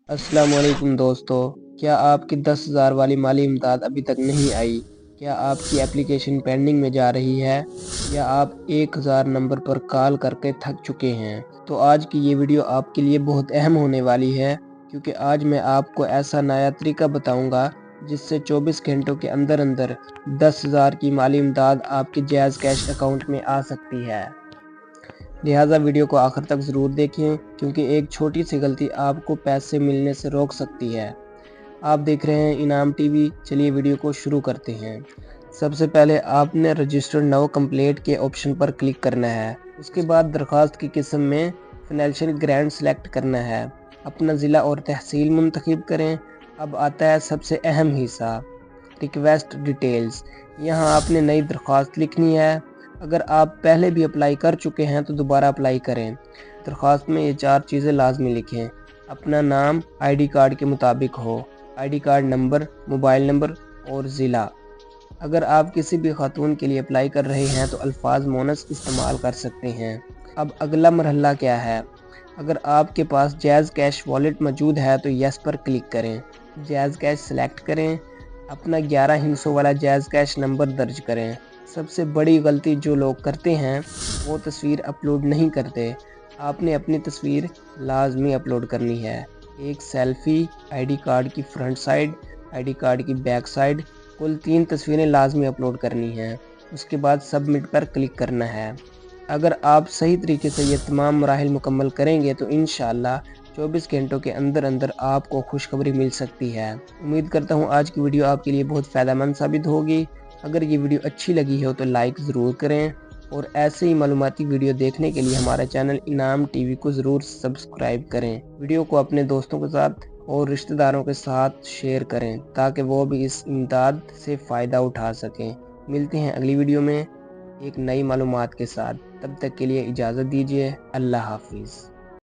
अस्सलाम वालेकुम दोस्तों, क्या आपकी 10,000 वाली माली इमदाद अभी तक नहीं आई? क्या आपकी एप्लीकेशन पेंडिंग में जा रही है या आप 1000 नंबर पर कॉल करके थक चुके हैं? तो आज की ये वीडियो आपके लिए बहुत अहम होने वाली है, क्योंकि आज मैं आपको ऐसा नया तरीका बताऊंगा जिससे 24 घंटों के अंदर अंदर 10,000 की माली इमदाद आपके जायज़ कैश अकाउंट में आ सकती है। लिहाजा वीडियो को आखिर तक ज़रूर देखें, क्योंकि एक छोटी सी गलती आपको पैसे मिलने से रोक सकती है। आप देख रहे हैं इनाम टीवी। चलिए वीडियो को शुरू करते हैं। सबसे पहले आपने रजिस्टर नाउ कंप्लीट के ऑप्शन पर क्लिक करना है। उसके बाद दरख्वास्त की किस्म में फाइनेंशियल ग्रांट सेलेक्ट करना है। अपना ज़िला और तहसील मुंतखब करें। अब आता है सबसे अहम हिस्सा, रिक्वेस्ट डिटेल्स। यहाँ आपने नई दरख्वास्त लिखनी है। अगर आप पहले भी अप्लाई कर चुके हैं तो दोबारा अप्लाई करें। दरख्वास्त में ये 4 चीज़ें लाजमी लिखें। अपना नाम आईडी कार्ड के मुताबिक हो, ID card number, mobile number और ज़िला। अगर आप किसी भी खातून के लिए अप्लाई कर रहे हैं तो अल्फाज मोनस इस्तेमाल कर सकते हैं। अब अगला मरहला क्या है? अगर आपके पास जायज़ कैश वॉलेट मौजूद है तो यस पर क्लिक करें। जायज़ कैश सेलेक्ट करें। अपना 11 हिस्सों वाला जायज़ कैश नंबर दर्ज करें। सबसे बड़ी गलती जो लोग करते हैं वो तस्वीर अपलोड नहीं करते। आपने अपनी तस्वीर लाजमी अपलोड करनी है। एक सेल्फी, आईडी कार्ड की फ्रंट साइड, आईडी कार्ड की बैक साइड, कुल 3 तस्वीरें लाजमी अपलोड करनी हैं। उसके बाद सबमिट पर क्लिक करना है। अगर आप सही तरीके से ये तमाम मराहिल मुकम्मल करेंगे तो इंशाअल्लाह 24 घंटों के अंदर अंदर आपको खुशखबरी मिल सकती है। उम्मीद करता हूँ आज की वीडियो आपके लिए बहुत फ़ायदेमंद साबित होगी। अगर ये वीडियो अच्छी लगी हो तो लाइक ज़रूर करें और ऐसे ही मालूमाती वीडियो देखने के लिए हमारा चैनल इनाम टीवी को ज़रूर सब्सक्राइब करें। वीडियो को अपने दोस्तों के साथ और रिश्तेदारों के साथ शेयर करें ताकि वो भी इस इमदाद से फ़ायदा उठा सकें। मिलते हैं अगली वीडियो में एक नई मालूमात के साथ। तब तक के लिए इजाज़त दीजिए। अल्लाह हाफिज़।